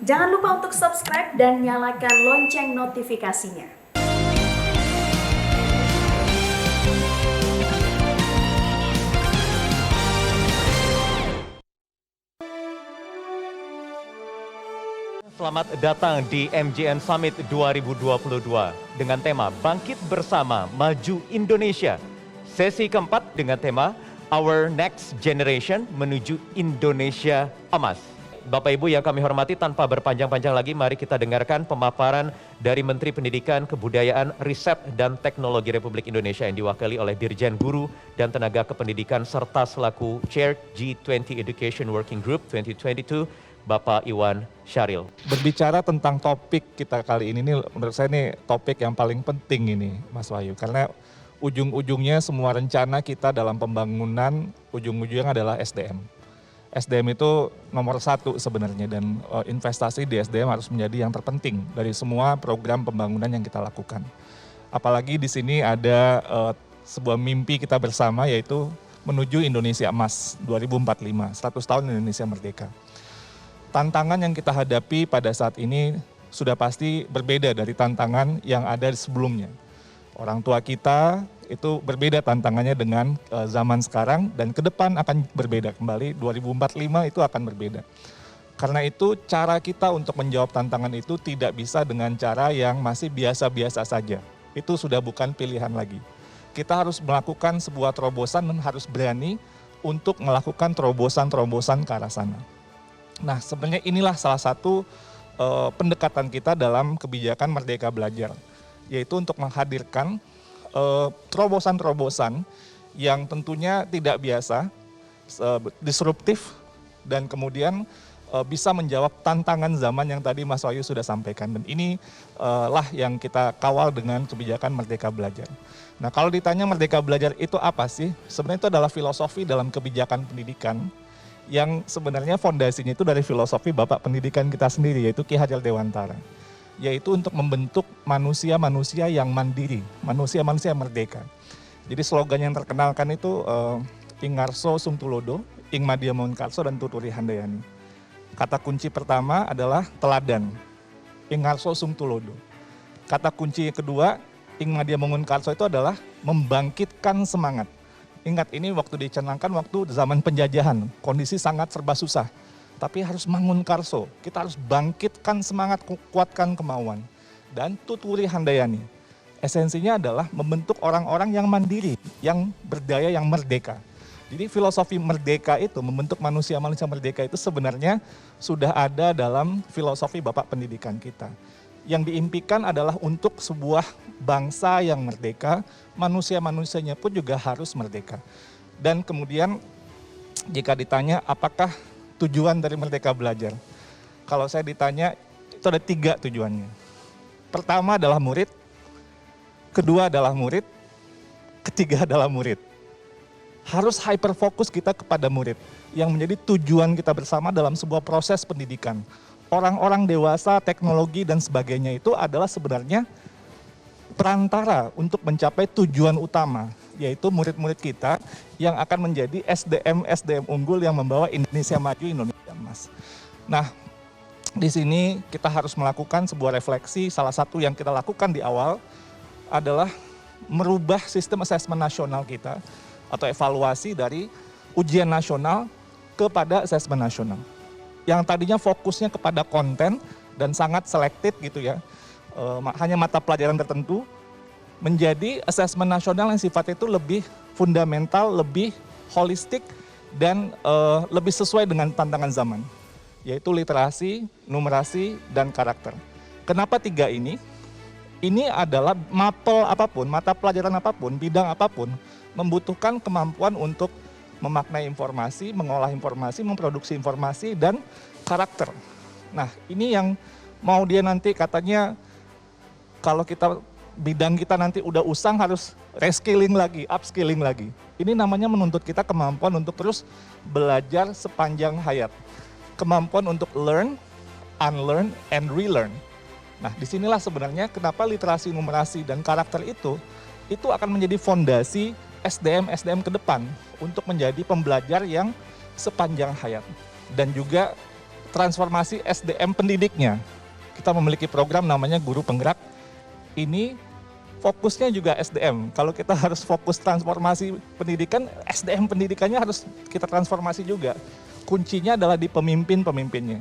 Jangan lupa untuk subscribe dan nyalakan lonceng notifikasinya. Selamat datang di MJN Summit 2022 dengan tema Bangkit Bersama Maju Indonesia. Sesi keempat dengan tema Our Next Generation Menuju Indonesia Emas. Bapak Ibu yang kami hormati, tanpa berpanjang-panjang lagi, mari kita dengarkan pemaparan dari Menteri Pendidikan, Kebudayaan, Riset, dan Teknologi Republik Indonesia yang diwakili oleh Dirjen Guru dan Tenaga Kependidikan serta selaku Chair G20 Education Working Group 2022, Bapak Iwan Syahril. Berbicara tentang topik kita kali ini, menurut saya ini topik yang paling penting ini, Mas Wahyu. Karena ujung-ujungnya semua rencana kita dalam pembangunan, ujung-ujungnya adalah SDM. SDM itu nomor satu sebenarnya, dan investasi di SDM harus menjadi yang terpenting dari semua program pembangunan yang kita lakukan. Apalagi di sini ada sebuah mimpi kita bersama, yaitu menuju Indonesia Emas 2045, 100 tahun Indonesia Merdeka. Tantangan yang kita hadapi pada saat ini sudah pasti berbeda dari tantangan yang ada sebelumnya. Orang tua kita itu berbeda tantangannya dengan zaman sekarang, dan ke depan akan berbeda kembali, 2045 itu akan berbeda. Karena itu cara kita untuk menjawab tantangan itu tidak bisa dengan cara yang masih biasa-biasa saja. Itu sudah bukan pilihan lagi. Kita harus melakukan sebuah terobosan dan harus berani untuk melakukan terobosan-terobosan ke arah sana. Nah, sebenarnya inilah salah satu pendekatan kita dalam kebijakan Merdeka Belajar, yaitu untuk menghadirkan terobosan-terobosan yang tentunya tidak biasa, disruptif, dan kemudian bisa menjawab tantangan zaman yang tadi Mas Wahyu sudah sampaikan. Dan ini lah yang kita kawal dengan kebijakan Merdeka Belajar. Nah, kalau ditanya Merdeka Belajar itu apa sih? Sebenarnya itu adalah filosofi dalam kebijakan pendidikan yang sebenarnya fondasinya itu dari filosofi Bapak Pendidikan kita sendiri, yaitu Ki Hajar Dewantara. Yaitu untuk membentuk manusia-manusia yang mandiri, manusia-manusia yang merdeka. Jadi slogan yang terkenalkan itu Ing Ngarso Sung Tulodo, Ing Madya Mangunkarso, dan Tuturi Handayani. Kata kunci pertama adalah teladan, Ing Ngarso Sung Tulodo. Kata kunci kedua, Ing Madya Mangunkarso, itu adalah membangkitkan semangat. Ingat, ini waktu dicanangkan waktu zaman penjajahan, kondisi sangat serba susah. Tapi harus mangunkarso, kita harus bangkitkan semangat, kuatkan kemauan. Dan Tuturi Handayani, esensinya adalah membentuk orang-orang yang mandiri, yang berdaya, yang merdeka. Jadi filosofi merdeka itu, membentuk manusia-manusia merdeka itu sebenarnya sudah ada dalam filosofi Bapak Pendidikan kita. Yang diimpikan adalah untuk sebuah bangsa yang merdeka, manusia-manusianya pun juga harus merdeka. Dan kemudian jika ditanya apakah tujuan dari Merdeka Belajar? Kalau saya ditanya, itu ada 3 tujuannya. Pertama adalah murid, kedua adalah murid, ketiga adalah murid. Harus hyperfokus kita kepada murid, yang menjadi tujuan kita bersama dalam sebuah proses pendidikan. Orang-orang dewasa, teknologi, dan sebagainya itu adalah sebenarnya perantara untuk mencapai tujuan utama, yaitu murid-murid kita yang akan menjadi SDM unggul yang membawa Indonesia maju, Indonesia emas. Nah, di sini kita harus melakukan sebuah refleksi. Salah satu yang kita lakukan di awal adalah merubah sistem asesmen nasional kita, atau evaluasi dari ujian nasional kepada asesmen nasional. Yang tadinya fokusnya kepada konten dan sangat selektif gitu ya, hanya mata pelajaran tertentu, menjadi asesmen nasional yang sifatnya itu lebih fundamental, lebih holistik, dan lebih sesuai dengan tantangan zaman, yaitu literasi, numerasi, dan karakter. Kenapa 3 ini? Ini adalah mapel apapun, mata pelajaran apapun, bidang apapun, membutuhkan kemampuan untuk memaknai informasi, mengolah informasi, memproduksi informasi, dan karakter. Nah, ini yang mau dia nanti katanya, kalau kita bidang kita nanti udah usang harus reskilling lagi, upskilling lagi. Ini namanya menuntut kita kemampuan untuk terus belajar sepanjang hayat. Kemampuan untuk learn, unlearn, and relearn. Nah, disinilah sebenarnya kenapa literasi, numerasi, dan karakter itu akan menjadi fondasi SDM ke depan untuk menjadi pembelajar yang sepanjang hayat. Dan juga transformasi SDM pendidiknya. Kita memiliki program namanya Guru Penggerak. Ini fokusnya juga SDM. Kalau kita harus fokus transformasi pendidikan, SDM pendidikannya harus kita transformasi juga. Kuncinya adalah di pemimpin-pemimpinnya.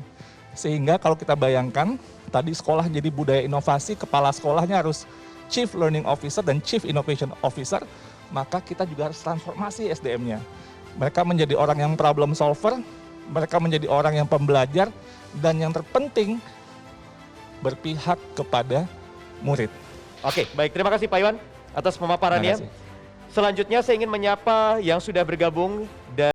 Sehingga kalau kita bayangkan, tadi sekolah jadi budaya inovasi, kepala sekolahnya harus Chief Learning Officer dan Chief Innovation Officer, maka kita juga harus transformasi SDM-nya. Mereka menjadi orang yang problem solver, mereka menjadi orang yang pembelajar, dan yang terpenting, berpihak kepada murid. Oke, baik. Terima kasih Pak Iwan atas pemaparannya. Terima kasih. Selanjutnya saya ingin menyapa yang sudah bergabung dari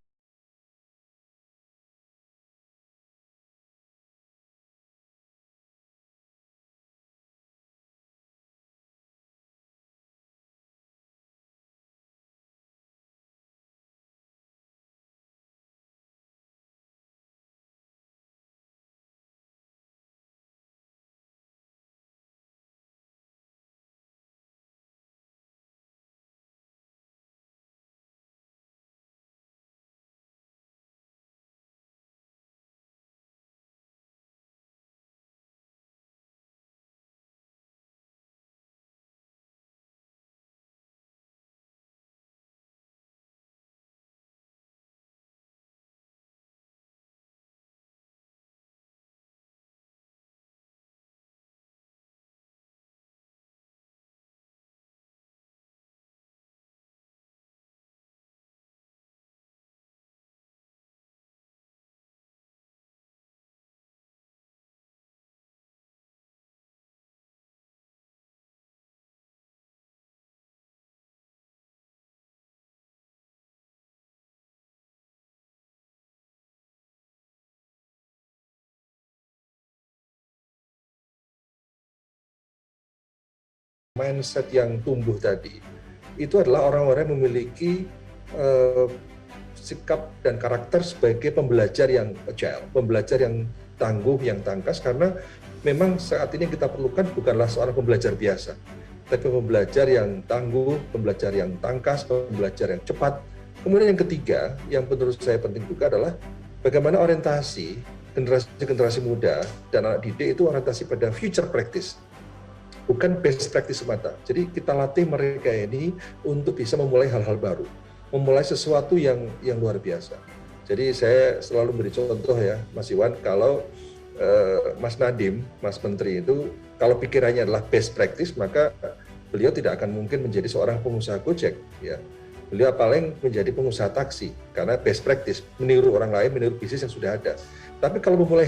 mindset yang tumbuh tadi, itu adalah orang-orang yang memiliki sikap dan karakter sebagai pembelajar yang agile, pembelajar yang tangguh, yang tangkas, karena memang saat ini yang kita perlukan bukanlah seorang pembelajar biasa, tapi pembelajar yang tangguh, pembelajar yang tangkas, pembelajar yang cepat. Kemudian yang ketiga, yang menurut saya penting juga adalah bagaimana orientasi generasi muda dan anak didik itu orientasi pada future practice, bukan best practice semata. Jadi kita latih mereka ini untuk bisa memulai hal-hal baru, memulai sesuatu yang luar biasa. Jadi saya selalu beri contoh ya, Mas Iwan, kalau Mas Nadiem, Mas Menteri itu, kalau pikirannya adalah best practice, maka beliau tidak akan mungkin menjadi seorang pengusaha Gojek. Ya. Beliau paling menjadi pengusaha taksi, karena best practice, meniru orang lain, meniru bisnis yang sudah ada. Tapi kalau memulai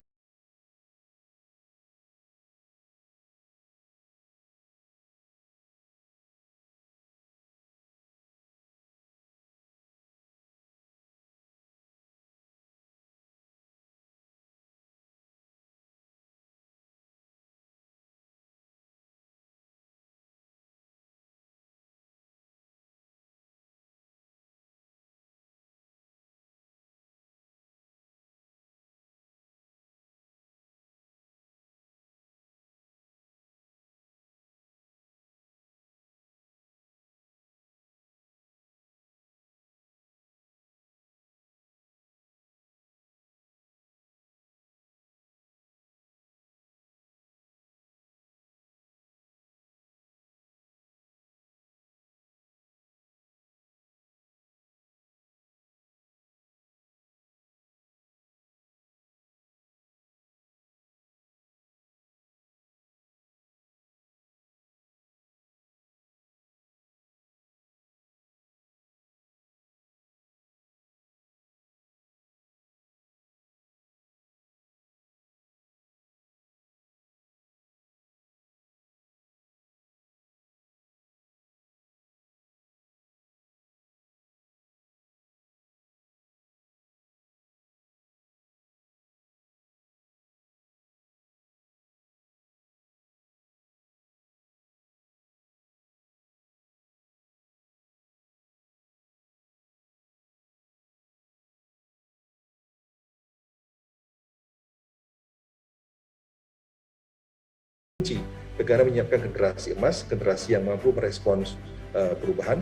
negara menyiapkan generasi emas, generasi yang mampu merespons perubahan.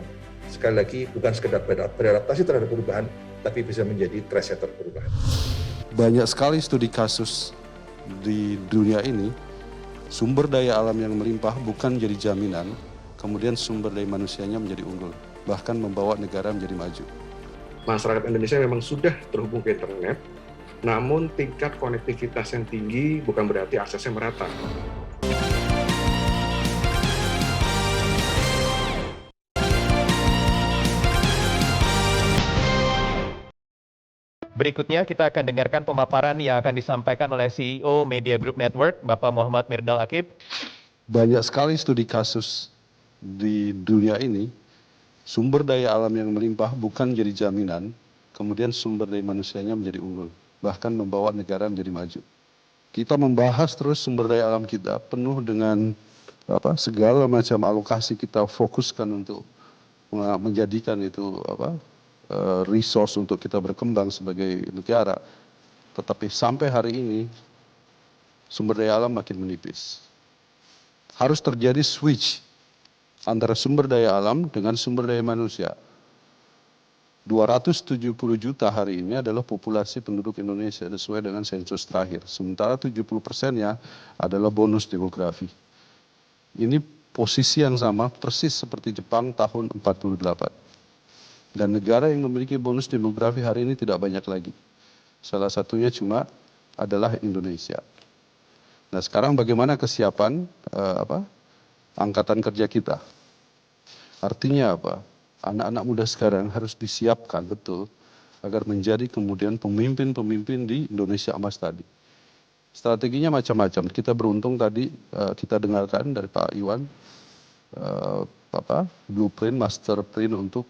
Sekali lagi, bukan sekedar beradaptasi terhadap perubahan, tapi bisa menjadi trendsetter perubahan. Banyak sekali studi kasus di dunia ini, sumber daya alam yang melimpah bukan jadi jaminan, kemudian sumber daya manusianya menjadi unggul, bahkan membawa negara menjadi maju. Masyarakat Indonesia memang sudah terhubung ke internet, namun tingkat konektivitas yang tinggi bukan berarti aksesnya merata. Berikutnya kita akan dengarkan pemaparan yang akan disampaikan oleh CEO Media Group Network, Bapak Muhammad Mirdal Akib. Banyak sekali studi kasus di dunia ini, sumber daya alam yang melimpah bukan jadi jaminan, kemudian sumber daya manusianya menjadi unggul, bahkan membawa negara menjadi maju. Kita membahas terus sumber daya alam kita penuh dengan segala macam alokasi kita fokuskan untuk menjadikan itu resource untuk kita berkembang sebagai negara. Tetapi sampai hari ini sumber daya alam makin menipis. Harus terjadi switch antara sumber daya alam dengan sumber daya manusia. 270 juta hari ini adalah populasi penduduk Indonesia sesuai dengan sensus terakhir. Sementara 70%-nya adalah bonus demografi. Ini posisi yang sama persis seperti Jepang tahun 48. Dan negara yang memiliki bonus demografi hari ini tidak banyak lagi. Salah satunya cuma adalah Indonesia. Nah, sekarang bagaimana kesiapan angkatan kerja kita? Artinya apa? Anak-anak muda sekarang harus disiapkan betul agar menjadi kemudian pemimpin-pemimpin di Indonesia emas tadi. Strateginya macam-macam. Kita beruntung tadi kita dengarkan dari Pak Iwan blueprint, master print untuk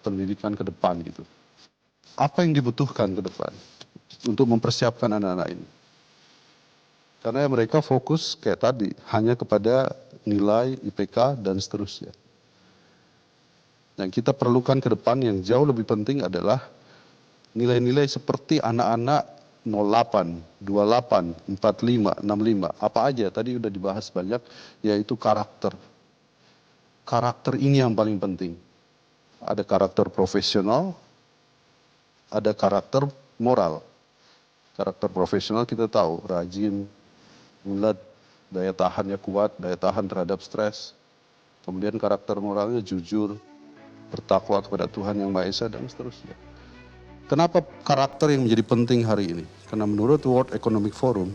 pendidikan ke depan gitu. Apa yang dibutuhkan ke depan untuk mempersiapkan anak-anak ini? Karena mereka fokus kayak tadi hanya kepada nilai IPK dan seterusnya. Yang kita perlukan ke depan yang jauh lebih penting adalah nilai-nilai seperti anak-anak 08, 28, 45, 65. Apa aja tadi udah dibahas banyak, yaitu karakter. Karakter ini yang paling penting. Ada karakter profesional, ada karakter moral. Karakter profesional kita tahu, rajin, ulet, daya tahannya kuat, daya tahan terhadap stres. Kemudian karakter moralnya jujur, bertakwa kepada Tuhan Yang Maha Esa, dan seterusnya. Kenapa karakter yang menjadi penting hari ini? Karena menurut World Economic Forum,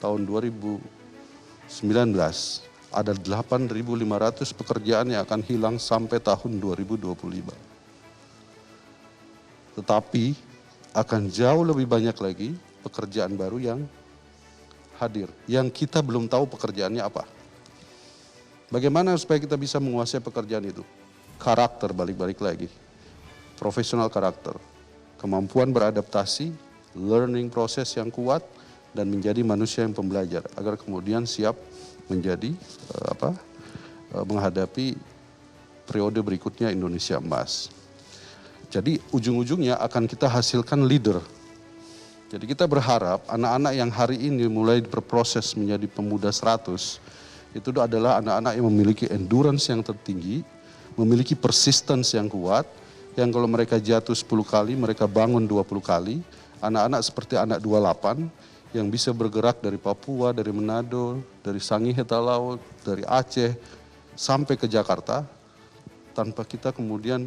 tahun 2019, ada 8.500 pekerjaan yang akan hilang sampai tahun 2025. Tetapi akan jauh lebih banyak lagi pekerjaan baru yang hadir, yang kita belum tahu pekerjaannya apa. Bagaimana supaya kita bisa menguasai pekerjaan itu? Karakter, balik-balik lagi. Profesional karakter, kemampuan beradaptasi, learning proses yang kuat, dan menjadi manusia yang pembelajar, agar kemudian siap menjadi menghadapi periode berikutnya Indonesia emas. Jadi ujung-ujungnya akan kita hasilkan leader. Jadi kita berharap anak-anak yang hari ini mulai berproses menjadi pemuda 100, itu adalah anak-anak yang memiliki endurance yang tertinggi, memiliki persistence yang kuat, yang kalau mereka jatuh 10 kali, mereka bangun 20 kali. Anak-anak seperti anak 28, yang bisa bergerak dari Papua, dari Manado, dari Sangihe Talaut, dari Aceh, sampai ke Jakarta, tanpa kita kemudian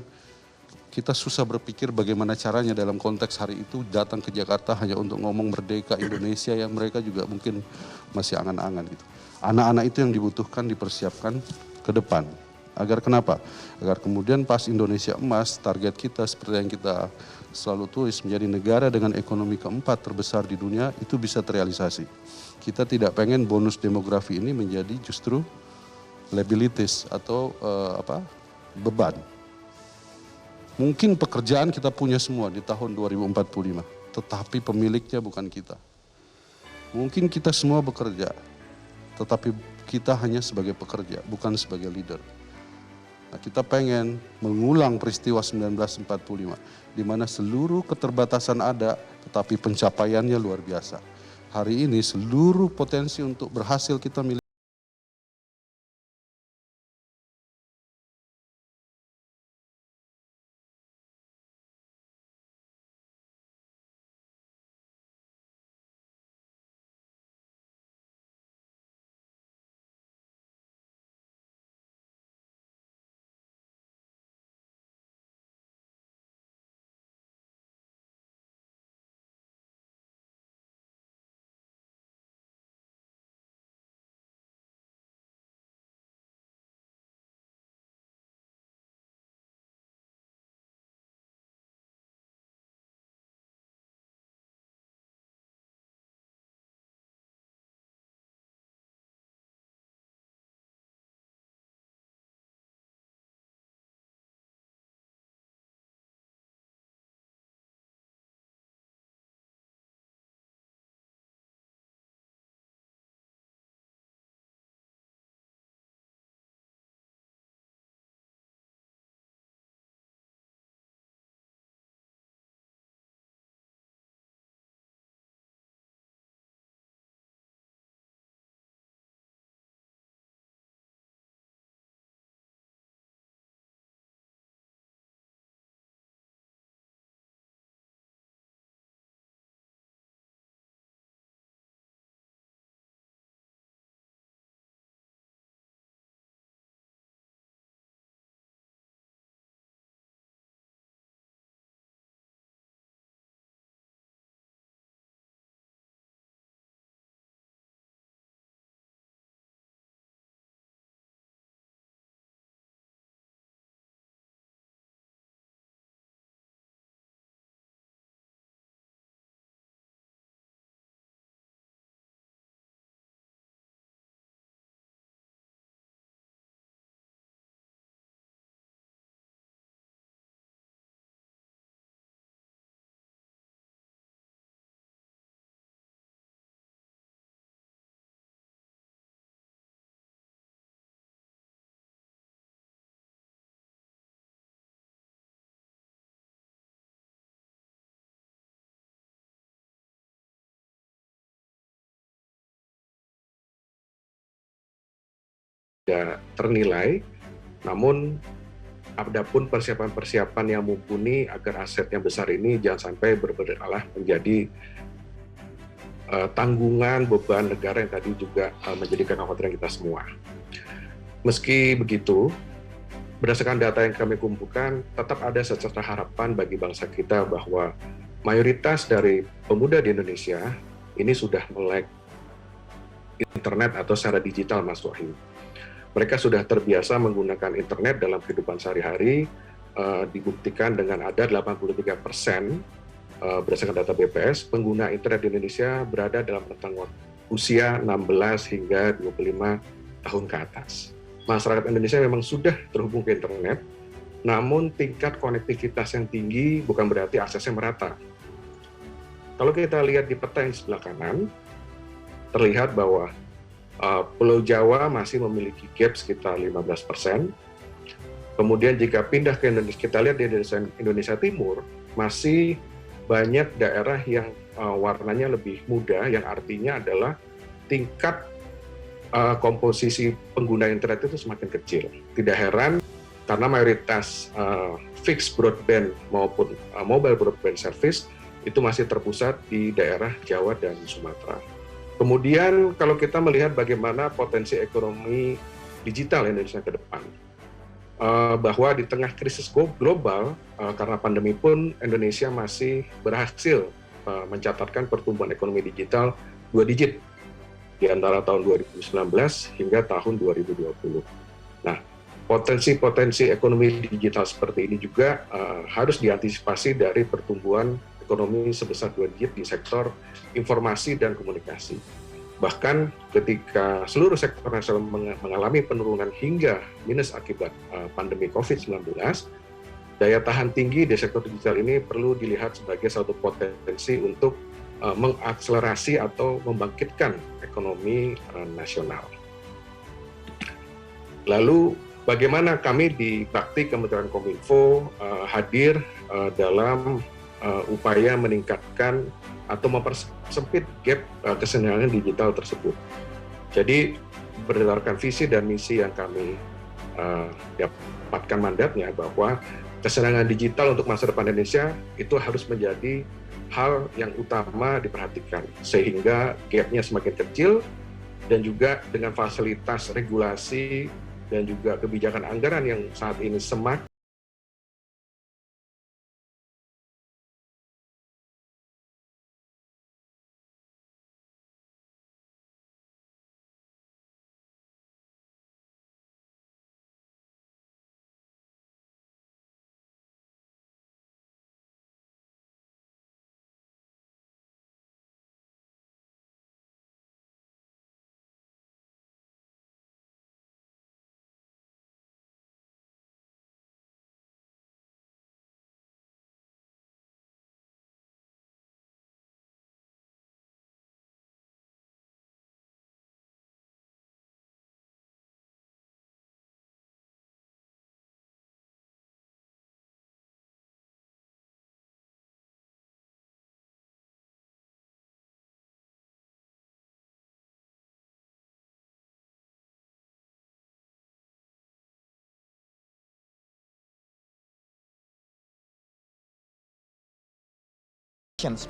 kita susah berpikir bagaimana caranya dalam konteks hari itu datang ke Jakarta hanya untuk ngomong merdeka Indonesia yang mereka juga mungkin masih angan-angan gitu. Anak-anak itu yang dibutuhkan, dipersiapkan ke depan. Agar kenapa? Agar kemudian pas Indonesia emas, target kita seperti yang kita selalu tulis, menjadi negara dengan ekonomi keempat terbesar di dunia, itu bisa terrealisasi. Kita tidak pengen bonus demografi ini menjadi justru liabilities atau beban. Mungkin pekerjaan kita punya semua di tahun 2045, tetapi pemiliknya bukan kita. Mungkin kita semua bekerja, tetapi kita hanya sebagai pekerja, bukan sebagai leader. Nah, kita pengen mengulang peristiwa 1945, di mana seluruh keterbatasan ada, tetapi pencapaiannya luar biasa. Hari ini seluruh potensi untuk berhasil kita miliki. tidak ternilai, namun ada pun persiapan-persiapan yang mumpuni agar aset yang besar ini jangan sampai berbelah menjadi tanggungan beban negara yang tadi juga menjadi kekhawatiran kita semua. Meski begitu, berdasarkan data yang kami kumpulkan, tetap ada secerca harapan bagi bangsa kita bahwa mayoritas dari pemuda di Indonesia ini sudah melek internet atau secara digital, Mas Wahyu. Mereka sudah terbiasa menggunakan internet dalam kehidupan sehari-hari, dibuktikan dengan ada 83% berdasarkan data BPS, pengguna internet di Indonesia berada dalam rentang usia 16 hingga 25 tahun ke atas. Masyarakat Indonesia memang sudah terhubung ke internet, namun tingkat konektivitas yang tinggi bukan berarti aksesnya merata. Kalau kita lihat di peta yang sebelah kanan, terlihat bahwa Pulau Jawa masih memiliki gap sekitar 15%. Kemudian jika pindah ke Indonesia, kita lihat di Indonesia Timur, masih banyak daerah yang warnanya lebih muda, yang artinya adalah tingkat komposisi pengguna internet itu semakin kecil. Tidak heran karena mayoritas fixed broadband maupun mobile broadband service itu masih terpusat di daerah Jawa dan Sumatera. Kemudian kalau kita melihat bagaimana potensi ekonomi digital Indonesia ke depan, bahwa di tengah krisis global karena pandemi pun Indonesia masih berhasil mencatatkan pertumbuhan ekonomi digital 2 digit di antara tahun 2019 hingga tahun 2020. Nah, potensi-potensi ekonomi digital seperti ini juga harus diantisipasi dari pertumbuhan ekonomi sebesar 2 digit di sektor informasi dan komunikasi. Bahkan ketika seluruh sektor nasional mengalami penurunan hingga minus akibat pandemi COVID-19, daya tahan tinggi di sektor digital ini perlu dilihat sebagai satu potensi untuk mengakselerasi atau membangkitkan ekonomi nasional. Lalu bagaimana kami di Bakti Kementerian Kominfo hadir dalam upaya meningkatkan atau mempersempit gap kesenjangan digital tersebut. Jadi berdasarkan visi dan misi yang kami dapatkan mandatnya bahwa kesenjangan digital untuk masa depan Indonesia itu harus menjadi hal yang utama diperhatikan sehingga gap-nya semakin kecil dan juga dengan fasilitas regulasi dan juga kebijakan anggaran yang saat ini semakin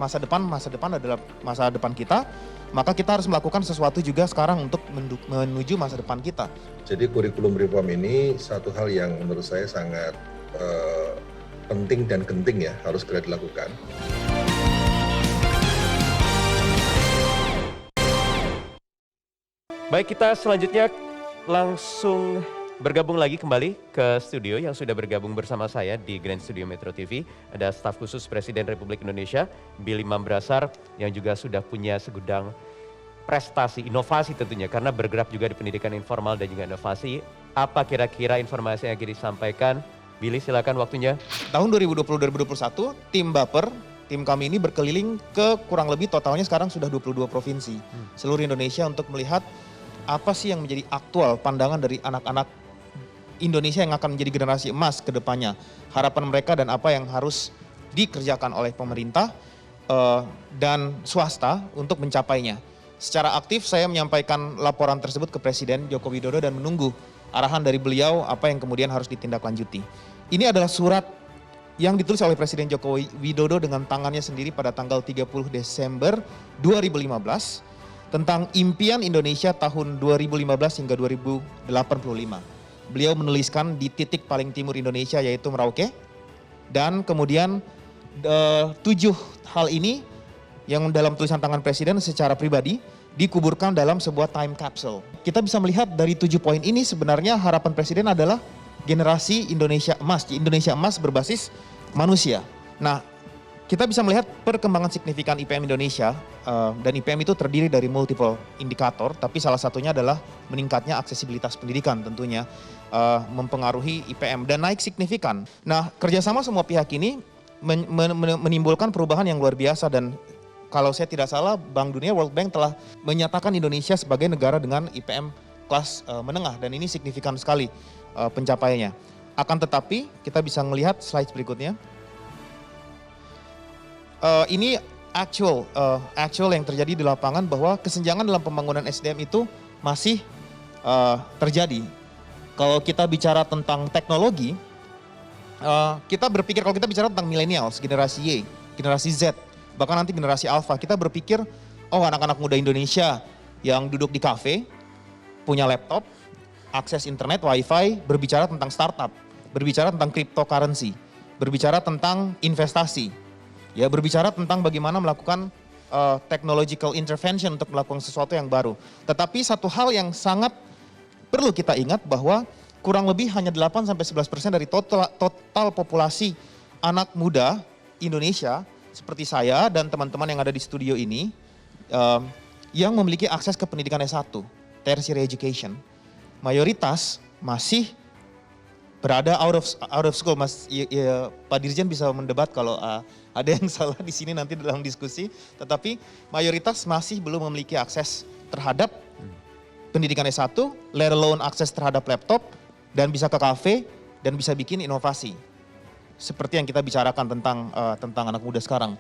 masa depan adalah masa depan kita, maka kita harus melakukan sesuatu juga sekarang untuk menuju masa depan kita. Jadi kurikulum reform ini satu hal yang menurut saya sangat penting dan genting ya, harus segera dilakukan. Baik, kita selanjutnya langsung bergabung lagi kembali ke studio yang sudah bergabung bersama saya di Grand Studio Metro TV. Ada staf khusus Presiden Republik Indonesia, Billy Mambrasar, yang juga sudah punya segudang prestasi, inovasi tentunya, karena bergerak juga di pendidikan informal dan juga inovasi. Apa kira-kira informasi yang akan disampaikan? Billy, silakan waktunya. Tahun 2020-2021, tim Baper, tim kami ini berkeliling ke kurang lebih totalnya sekarang sudah 22 provinsi seluruh Indonesia untuk melihat apa sih yang menjadi aktual pandangan dari anak-anak Indonesia yang akan menjadi generasi emas ke depannya. Harapan mereka dan apa yang harus dikerjakan oleh pemerintah dan swasta untuk mencapainya. secara aktif saya menyampaikan laporan tersebut ke Presiden Joko Widodo dan menunggu arahan dari beliau apa yang kemudian harus ditindaklanjuti. Ini adalah surat yang ditulis oleh Presiden Joko Widodo dengan tangannya sendiri pada tanggal 30 Desember 2015 tentang impian Indonesia tahun 2015 hingga 2085. Beliau menuliskan di titik paling timur Indonesia yaitu Merauke, dan kemudian 7 hal ini yang dalam tulisan tangan Presiden secara pribadi dikuburkan dalam sebuah time capsule. Kita bisa melihat dari 7 poin ini sebenarnya harapan Presiden adalah generasi Indonesia emas. Indonesia emas berbasis manusia. Nah, kita bisa melihat perkembangan signifikan IPM Indonesia, dan IPM itu terdiri dari multiple indikator, tapi salah satunya adalah meningkatnya aksesibilitas pendidikan tentunya mempengaruhi IPM dan naik signifikan. Nah, kerjasama semua pihak ini menimbulkan perubahan yang luar biasa, dan kalau saya tidak salah Bank Dunia, World Bank telah menyatakan Indonesia sebagai negara dengan IPM kelas menengah, dan ini signifikan sekali pencapaiannya. Akan tetapi kita bisa melihat slide berikutnya. Ini actual yang terjadi di lapangan, bahwa kesenjangan dalam pembangunan SDM itu masih terjadi. Kalau kita bicara tentang teknologi, kita berpikir kalau kita bicara tentang millennials, generasi Y, generasi Z, bahkan nanti generasi Alpha, kita berpikir, oh anak-anak muda Indonesia yang duduk di kafe, punya laptop, akses internet, wifi, berbicara tentang startup, berbicara tentang cryptocurrency, berbicara tentang investasi, ya berbicara tentang bagaimana melakukan technological intervention untuk melakukan sesuatu yang baru. Tetapi satu hal yang sangat perlu kita ingat bahwa kurang lebih hanya 8-11% dari total populasi anak muda Indonesia seperti saya dan teman-teman yang ada di studio ini yang memiliki akses ke pendidikan S1, tertiary education. Mayoritas masih berada out of school. Pak Dirjen bisa mendebat kalau ada yang salah di sini nanti dalam diskusi. Tetapi mayoritas masih belum memiliki akses terhadap pendidikan S1, let alone akses terhadap laptop, dan bisa ke kafe, dan bisa bikin inovasi. Seperti yang kita bicarakan tentang anak muda sekarang.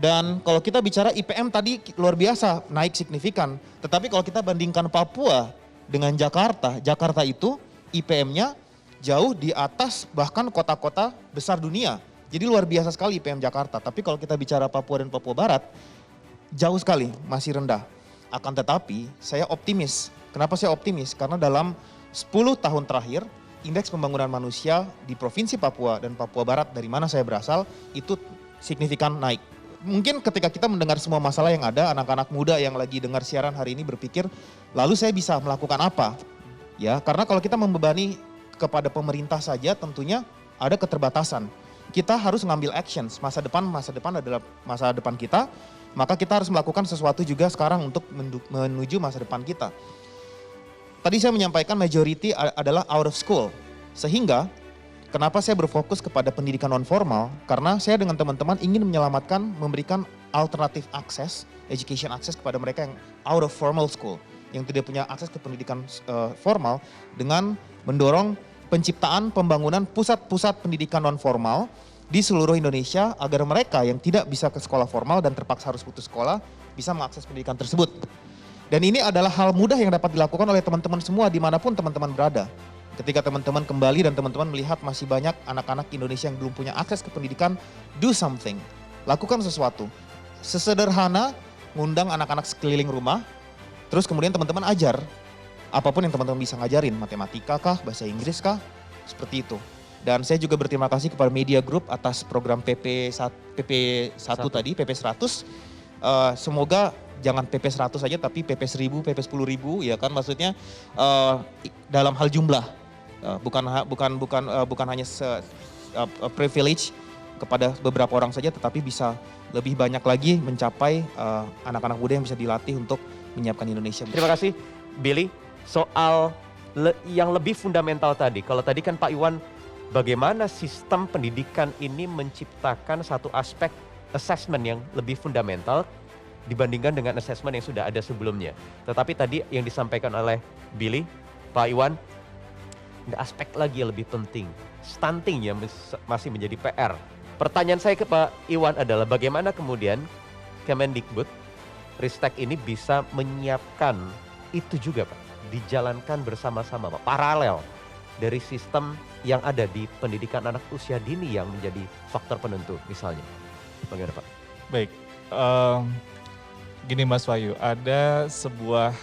Dan kalau kita bicara IPM tadi luar biasa, naik signifikan. Tetapi kalau kita bandingkan Papua dengan Jakarta, Jakarta itu IPM-nya jauh di atas bahkan kota-kota besar dunia. Jadi luar biasa sekali IPM Jakarta. Tapi kalau kita bicara Papua dan Papua Barat, jauh sekali, masih rendah. Akan tetapi saya optimis. Kenapa saya optimis? Karena dalam 10 tahun terakhir, indeks pembangunan manusia di Provinsi Papua dan Papua Barat dari mana saya berasal itu signifikan naik. Mungkin ketika kita mendengar semua masalah yang ada, anak-anak muda yang lagi dengar siaran hari ini berpikir, lalu saya bisa melakukan apa? Ya, karena kalau kita membebani kepada pemerintah saja tentunya ada keterbatasan. Kita harus ngambil actions. Masa depan adalah masa depan kita, maka kita harus melakukan sesuatu juga sekarang untuk menuju masa depan kita. Tadi saya menyampaikan majority adalah out of school. Sehingga kenapa saya berfokus kepada pendidikan non formal? Karena saya dengan teman-teman ingin menyelamatkan, memberikan alternatif akses, education access kepada mereka yang out of formal school, yang tidak punya akses ke pendidikan formal, dengan mendorong penciptaan pembangunan pusat-pusat pendidikan non formal di seluruh Indonesia agar mereka yang tidak bisa ke sekolah formal dan terpaksa harus putus sekolah bisa mengakses pendidikan tersebut. Dan ini adalah hal mudah yang dapat dilakukan oleh teman-teman semua dimanapun teman-teman berada. Ketika teman-teman kembali dan teman-teman melihat masih banyak anak-anak Indonesia yang belum punya akses ke pendidikan, do something, lakukan sesuatu. Sesederhana ngundang anak-anak sekeliling rumah, terus kemudian teman-teman ajar. Apapun yang teman-teman bisa ngajarin, matematika kah, bahasa Inggris kah, seperti itu. Dan saya juga berterima kasih kepada Media Group atas program PP1 tadi, PP 100. Semoga jangan PP 100 saja, tapi PP 1000, PP 10.000, ya kan, maksudnya dalam hal jumlah, bukan hanya privilege kepada beberapa orang saja, tetapi bisa lebih banyak lagi mencapai anak-anak muda yang bisa dilatih untuk menyiapkan Indonesia. Terima kasih, Billy. Soal yang lebih fundamental tadi, kalau tadi kan Pak Iwan, bagaimana sistem pendidikan ini menciptakan satu aspek assessment yang lebih fundamental dibandingkan dengan assessment yang sudah ada sebelumnya. Tetapi tadi yang disampaikan oleh Billy, Pak Iwan, ada aspek lagi yang lebih penting, stunting yang masih menjadi PR. Pertanyaan saya ke Pak Iwan adalah bagaimana kemudian Kemendikbud Ristek ini bisa menyiapkan itu juga Pak, dijalankan bersama-sama Pak, paralel dari sistem yang ada di pendidikan anak usia dini yang menjadi faktor penentu misalnya. Bagaimana Pak? Baik, gini Mas Wahyu, ada sebuah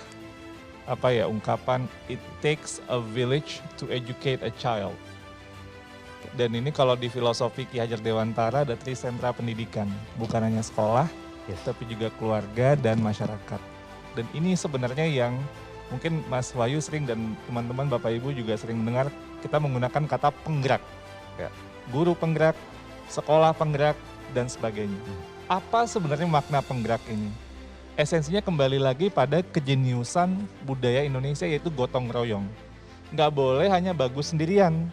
ungkapan, it takes a village to educate a child. Dan ini kalau di filosofi Ki Hajar Dewantara ada trisentra pendidikan, bukan hanya sekolah, tapi juga keluarga dan masyarakat. Dan ini sebenarnya yang mungkin Mas Wahyu sering dan teman-teman Bapak Ibu juga sering mendengar, kita menggunakan kata penggerak. Ya. Guru penggerak, sekolah penggerak, dan sebagainya. Apa sebenarnya makna penggerak ini? Esensinya kembali lagi pada kejeniusan budaya Indonesia, yaitu gotong royong. Nggak boleh hanya bagus sendirian.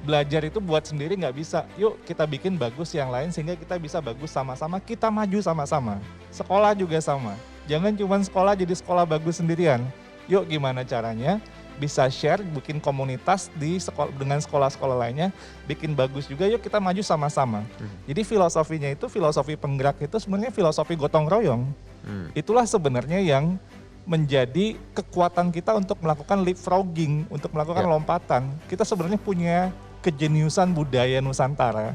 Belajar itu buat sendiri nggak bisa. Yuk kita bikin bagus yang lain sehingga kita bisa bagus sama-sama, kita maju sama-sama. Sekolah juga sama. Jangan cuma sekolah jadi sekolah bagus sendirian. Yuk gimana caranya bisa share, bikin komunitas di sekolah dengan sekolah-sekolah lainnya, bikin bagus juga, yuk kita maju sama-sama. Jadi filosofinya itu, filosofi penggerak itu sebenarnya filosofi gotong royong. Itulah sebenarnya yang menjadi kekuatan kita untuk melakukan leapfrogging, untuk melakukan lompatan. Kita sebenarnya punya kejeniusan budaya Nusantara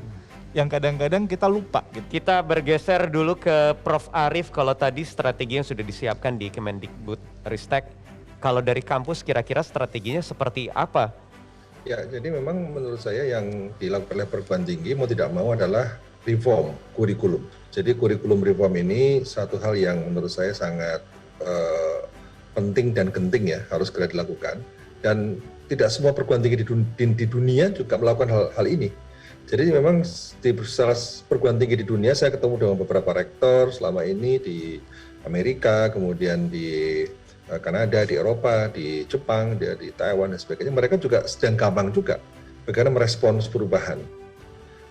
yang kadang-kadang kita lupa gitu. Kita bergeser dulu ke Prof. Arief. Kalau tadi strategi yang sudah disiapkan di Kemendikbud Ristek, kalau dari kampus kira-kira strateginya seperti apa? Ya, jadi memang menurut saya yang dilakukan oleh perguruan tinggi mau tidak mau adalah reform kurikulum. Jadi kurikulum reform ini satu hal yang menurut saya sangat penting dan genting ya, harus segera dilakukan. Dan tidak semua perguruan tinggi di dunia juga melakukan hal ini. Jadi memang di perguruan tinggi di dunia, saya ketemu dengan beberapa rektor selama ini di Amerika, kemudian di Kanada, di Eropa, di Jepang, di Taiwan dan sebagainya. Mereka juga sedang gampang juga bagaimana merespons perubahan.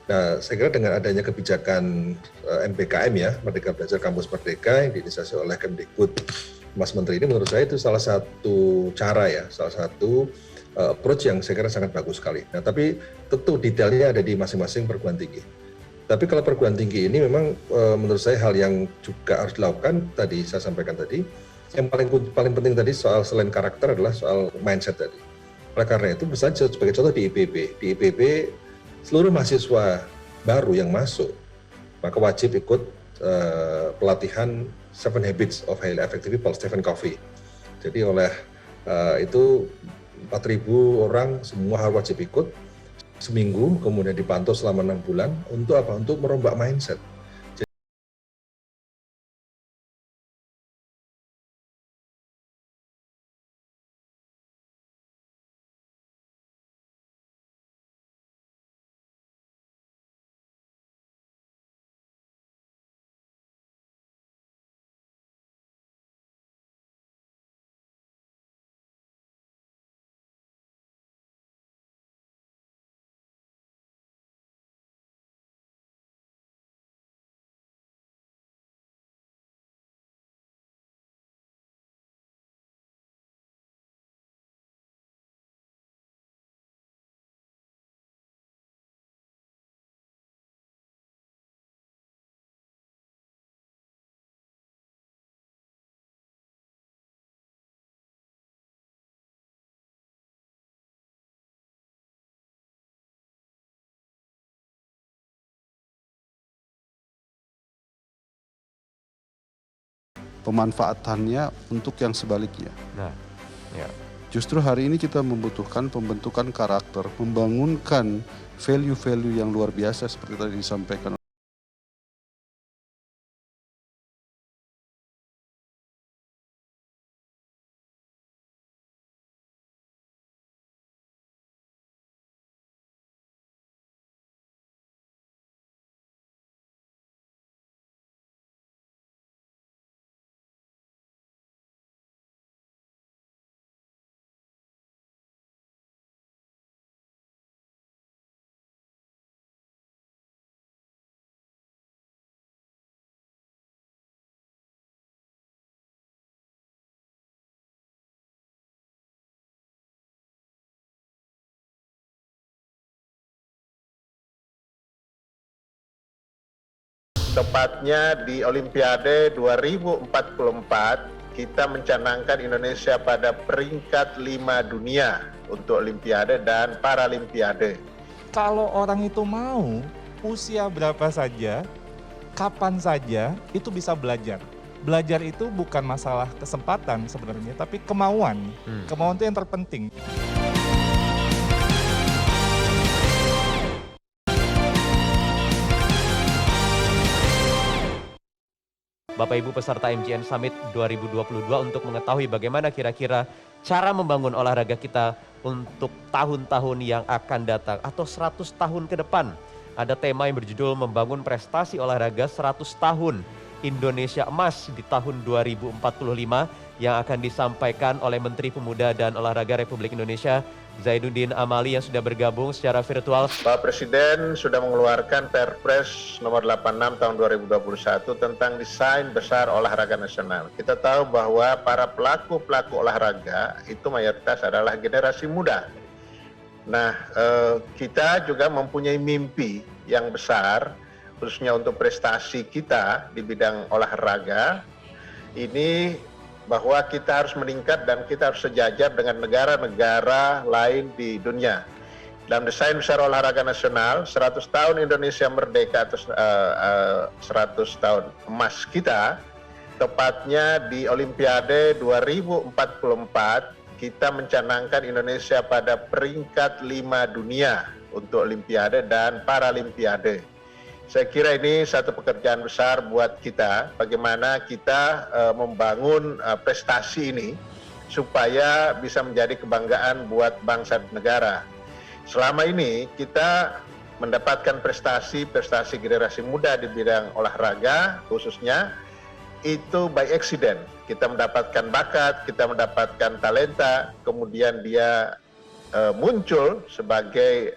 Nah, saya kira dengan adanya kebijakan MBKM ya, Merdeka Belajar Kampus Merdeka yang diinisiasi oleh Kemdikbud Mas Menteri ini, menurut saya itu salah satu cara ya, salah satu approach yang saya kira sangat bagus sekali. Nah, tapi tentu detailnya ada di masing-masing perguruan tinggi. Tapi kalau perguruan tinggi ini memang menurut saya hal yang juga harus dilakukan, tadi saya sampaikan tadi, yang paling penting tadi soal selain karakter adalah soal mindset tadi. Oleh karena itu, misalnya sebagai contoh di IPB seluruh mahasiswa baru yang masuk, maka wajib ikut pelatihan 7 Habits of Highly Effective People, Stephen Covey. Jadi oleh itu 4.000 orang semua harus wajib ikut seminggu, kemudian dipantau selama 6 bulan. Untuk apa? Untuk merombak mindset. Pemanfaatannya untuk yang sebaliknya. Nah, ya. Justru hari ini kita membutuhkan pembentukan karakter, membangunkan value-value yang luar biasa seperti tadi disampaikan tepatnya di Olimpiade 2044, kita mencanangkan Indonesia pada peringkat 5 dunia untuk Olimpiade dan Paralimpiade. Kalau orang itu mau, usia berapa saja, kapan saja, itu bisa belajar. Belajar itu bukan masalah kesempatan sebenarnya, tapi kemauan. Kemauan itu yang terpenting. Bapak Ibu peserta MGN Summit 2022 untuk mengetahui bagaimana kira-kira cara membangun olahraga kita untuk tahun-tahun yang akan datang atau 100 tahun ke depan. Ada tema yang berjudul Membangun Prestasi Olahraga 100 Tahun Indonesia Emas di tahun 2045 yang akan disampaikan oleh Menteri Pemuda dan Olahraga Republik Indonesia Zainuddin Amali yang sudah bergabung secara virtual. Bapak Presiden sudah mengeluarkan Perpres nomor 86 tahun 2021 tentang desain besar olahraga nasional. Kita tahu bahwa para pelaku-pelaku olahraga itu mayoritas adalah generasi muda. Nah, kita juga mempunyai mimpi yang besar, khususnya untuk prestasi kita di bidang olahraga. Ini bahwa kita harus meningkat dan kita harus sejajar dengan negara-negara lain di dunia. Dalam desain besar olahraga nasional, 100 tahun Indonesia merdeka atau 100 tahun emas kita, tepatnya di Olimpiade 2044, kita mencanangkan Indonesia pada peringkat 5 dunia untuk Olimpiade dan Paralimpiade. Saya kira ini satu pekerjaan besar buat kita, bagaimana kita membangun prestasi ini supaya bisa menjadi kebanggaan buat bangsa dan negara. Selama ini kita mendapatkan prestasi generasi muda di bidang olahraga khususnya, itu by accident. Kita mendapatkan bakat, kita mendapatkan talenta, kemudian dia muncul sebagai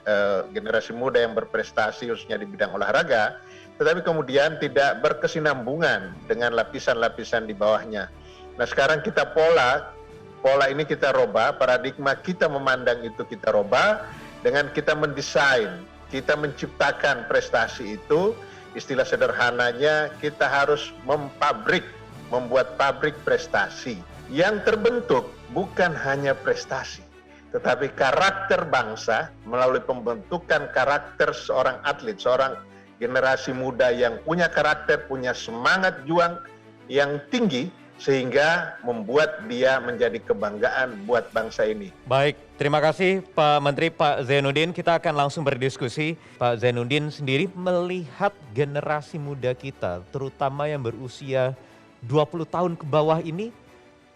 generasi muda yang berprestasi khususnya di bidang olahraga, tetapi kemudian tidak berkesinambungan dengan lapisan-lapisan di bawahnya. Nah, sekarang kita pola ini kita robah, paradigma kita memandang itu kita robah dengan kita mendesain, kita menciptakan prestasi itu. Istilah sederhananya kita harus membuat pabrik prestasi yang terbentuk bukan hanya prestasi, tetapi karakter bangsa melalui pembentukan karakter seorang atlet, seorang generasi muda yang punya karakter, punya semangat juang yang tinggi, sehingga membuat dia menjadi kebanggaan buat bangsa ini. Baik, terima kasih Pak Menteri, Pak Zainuddin. Kita akan langsung berdiskusi. Pak Zainuddin sendiri melihat generasi muda kita, terutama yang berusia 20 tahun ke bawah ini,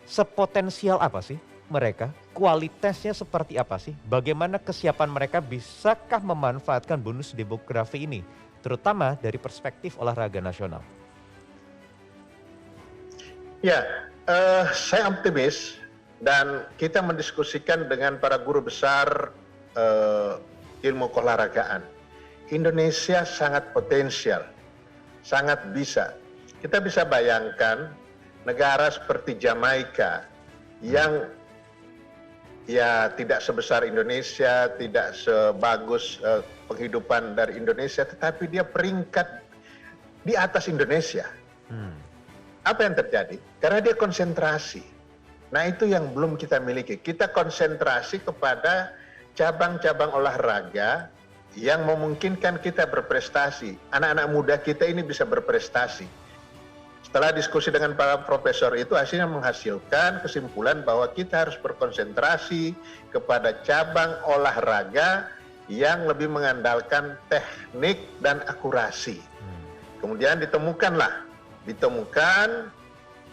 sepotensial apa sih mereka? Kualitasnya seperti apa sih? Bagaimana kesiapan mereka, bisakah memanfaatkan bonus demografi ini? Terutama dari perspektif olahraga nasional. Ya, saya optimis dan kita mendiskusikan dengan para guru besar ilmu keolahragaan. Indonesia sangat potensial, sangat bisa. Kita bisa bayangkan negara seperti Jamaika yang ya tidak sebesar Indonesia, tidak sebagus penghidupan dari Indonesia, tetapi dia peringkat di atas Indonesia. Apa yang terjadi? Karena dia konsentrasi. Nah, itu yang belum kita miliki. Kita konsentrasi kepada cabang-cabang olahraga yang memungkinkan kita berprestasi. Anak-anak muda kita ini bisa berprestasi. Setelah diskusi dengan para profesor itu, hasilnya menghasilkan kesimpulan bahwa kita harus berkonsentrasi kepada cabang olahraga yang lebih mengandalkan teknik dan akurasi. Kemudian ditemukan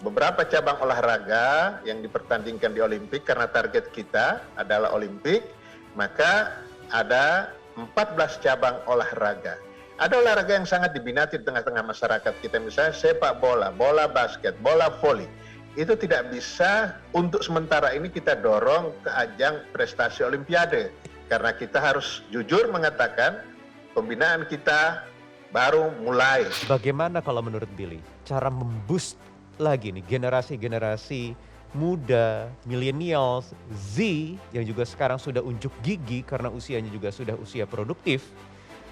beberapa cabang olahraga yang dipertandingkan di Olimpik, karena target kita adalah Olimpik, maka ada 14 cabang olahraga. Ada olahraga yang sangat diminati di tengah-tengah masyarakat kita, misalnya sepak bola, bola basket, bola voli. Itu tidak bisa untuk sementara ini kita dorong ke ajang prestasi Olimpiade, karena kita harus jujur mengatakan pembinaan kita baru mulai. Bagaimana kalau menurut Billy cara memboost lagi nih generasi-generasi muda, millennials, Z yang juga sekarang sudah unjuk gigi karena usianya juga sudah usia produktif,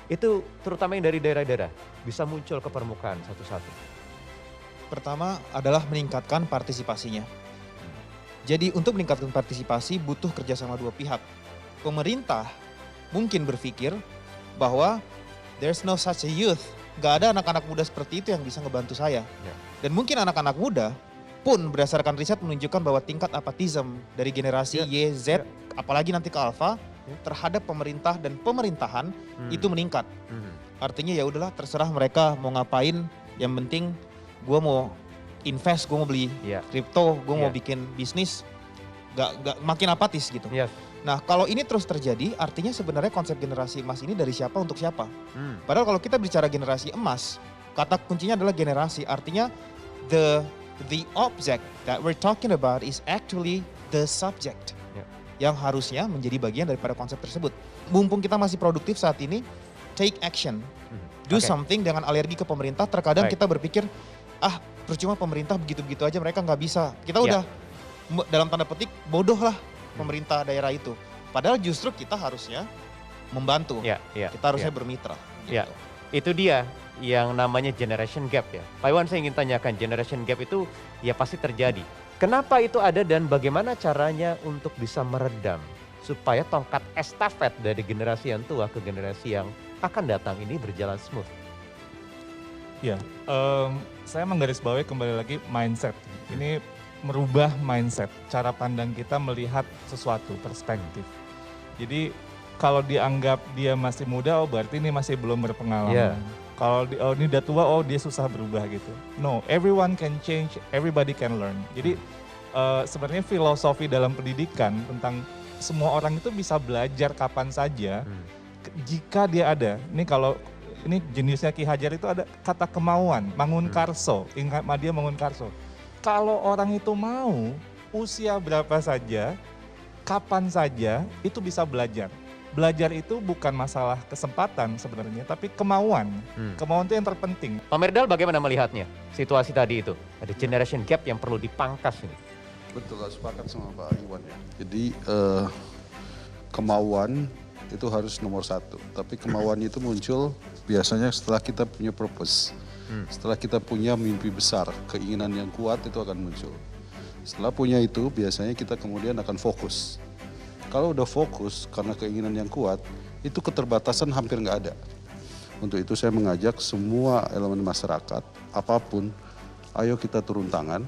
itu terutama yang dari daerah-daerah bisa muncul ke permukaan satu-satu? Pertama adalah meningkatkan partisipasinya. Jadi untuk meningkatkan partisipasi butuh kerjasama dua pihak. Pemerintah mungkin berpikir bahwa there's no such a youth. Gak ada anak-anak muda seperti itu yang bisa ngebantu saya. Ya. Dan mungkin anak-anak muda pun berdasarkan riset menunjukkan bahwa tingkat apatisme dari generasi Y, Z, apalagi nanti ke Alpha terhadap pemerintah dan pemerintahan itu meningkat. Artinya ya udahlah terserah mereka mau ngapain, yang penting gue mau invest, gue mau beli kripto, gue mau bikin bisnis, gak makin apatis gitu. Yes. Nah kalau ini terus terjadi artinya sebenarnya konsep generasi emas ini dari siapa untuk siapa. Padahal kalau kita bicara generasi emas, kata kuncinya adalah generasi, artinya the object that we're talking about is actually the subject. Yang harusnya menjadi bagian daripada konsep tersebut. Mumpung kita masih produktif saat ini, take action. Do something, dengan alergi ke pemerintah. Terkadang kita berpikir, percuma pemerintah begitu-begitu aja, mereka nggak bisa. Kita udah dalam tanda petik bodoh lah pemerintah daerah itu. Padahal justru kita harusnya membantu. Kita harusnya bermitra. Gitu. Itu dia yang namanya generation gap ya. Pak Iwan, saya ingin tanyakan, generation gap itu ya pasti terjadi. Kenapa itu ada dan bagaimana caranya untuk bisa meredam supaya tongkat estafet dari generasi yang tua ke generasi yang akan datang ini berjalan smooth? Ya, saya menggarisbawahi kembali lagi mindset. Ini merubah mindset, cara pandang kita melihat sesuatu, perspektif. Jadi kalau dianggap dia masih muda, berarti ini masih belum berpengalaman. Kalau ini udah tua, dia susah berubah gitu. No, everyone can change, everybody can learn. Jadi sebenarnya filosofi dalam pendidikan tentang semua orang itu bisa belajar kapan saja jika dia ada. Ini kalau ini jenisnya Ki Hajar itu ada kata kemauan, mangun karso, ingat Madya mangun karso. Kalau orang itu mau, usia berapa saja, kapan saja itu bisa belajar. Belajar itu bukan masalah kesempatan sebenarnya, tapi kemauan. Kemauan itu yang terpenting. Pak Mirdal bagaimana melihatnya situasi tadi itu? Ada generation gap yang perlu dipangkas ini. Betul, sepakat sama Pak Iwan ya. Jadi kemauan itu harus nomor satu. Tapi kemauan itu muncul biasanya setelah kita punya purpose. Setelah kita punya mimpi besar, keinginan yang kuat itu akan muncul. Setelah punya itu biasanya kita kemudian akan fokus. Kalau udah fokus karena keinginan yang kuat, itu keterbatasan hampir nggak ada. Untuk itu saya mengajak semua elemen masyarakat, apapun, ayo kita turun tangan,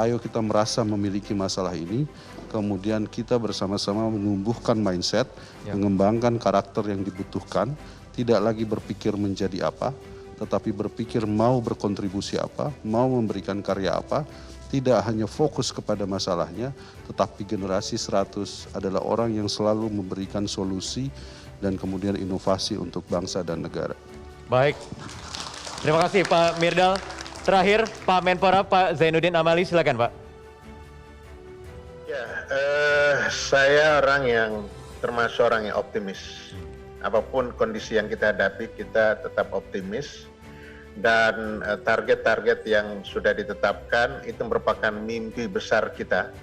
ayo kita merasa memiliki masalah ini, kemudian kita bersama-sama menumbuhkan mindset, mengembangkan karakter yang dibutuhkan, tidak lagi berpikir menjadi apa, tetapi berpikir mau berkontribusi apa, mau memberikan karya apa, tidak hanya fokus kepada masalahnya, tetapi generasi 100 adalah orang yang selalu memberikan solusi dan kemudian inovasi untuk bangsa dan negara. Baik, terima kasih Pak Mirdal. Terakhir Pak Menpora, Pak Zainuddin Amali, silakan Pak. Ya, saya orang yang termasuk orang yang optimis. Apapun kondisi yang kita hadapi, kita tetap optimis. Dan target-target yang sudah ditetapkan itu merupakan mimpi besar kita.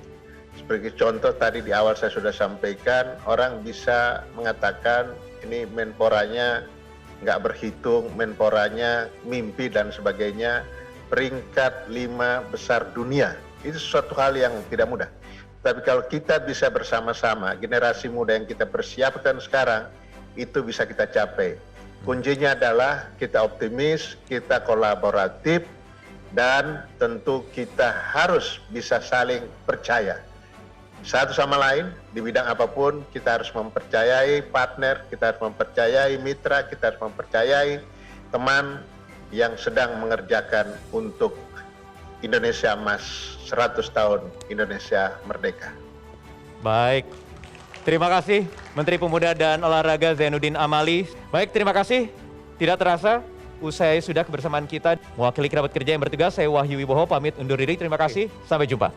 Sebagai contoh tadi di awal saya sudah sampaikan, orang bisa mengatakan ini Menporanya nggak berhitung, Menporanya mimpi dan sebagainya, peringkat 5 besar dunia. Itu sesuatu hal yang tidak mudah. Tapi kalau kita bisa bersama-sama, generasi muda yang kita persiapkan sekarang, itu bisa kita capai. Kuncinya adalah kita optimis, kita kolaboratif, dan tentu kita harus bisa saling percaya. Satu sama lain, di bidang apapun, kita harus mempercayai partner, kita harus mempercayai mitra, kita harus mempercayai teman yang sedang mengerjakan untuk Indonesia Emas 100 tahun Indonesia Merdeka. Baik. Terima kasih Menteri Pemuda dan Olahraga Zainuddin Amali. Baik, terima kasih. Tidak terasa, usai sudah kebersamaan kita. Mewakili kerabat kerja yang bertugas, saya Wahyu Wibowo pamit undur diri. Terima kasih, sampai jumpa.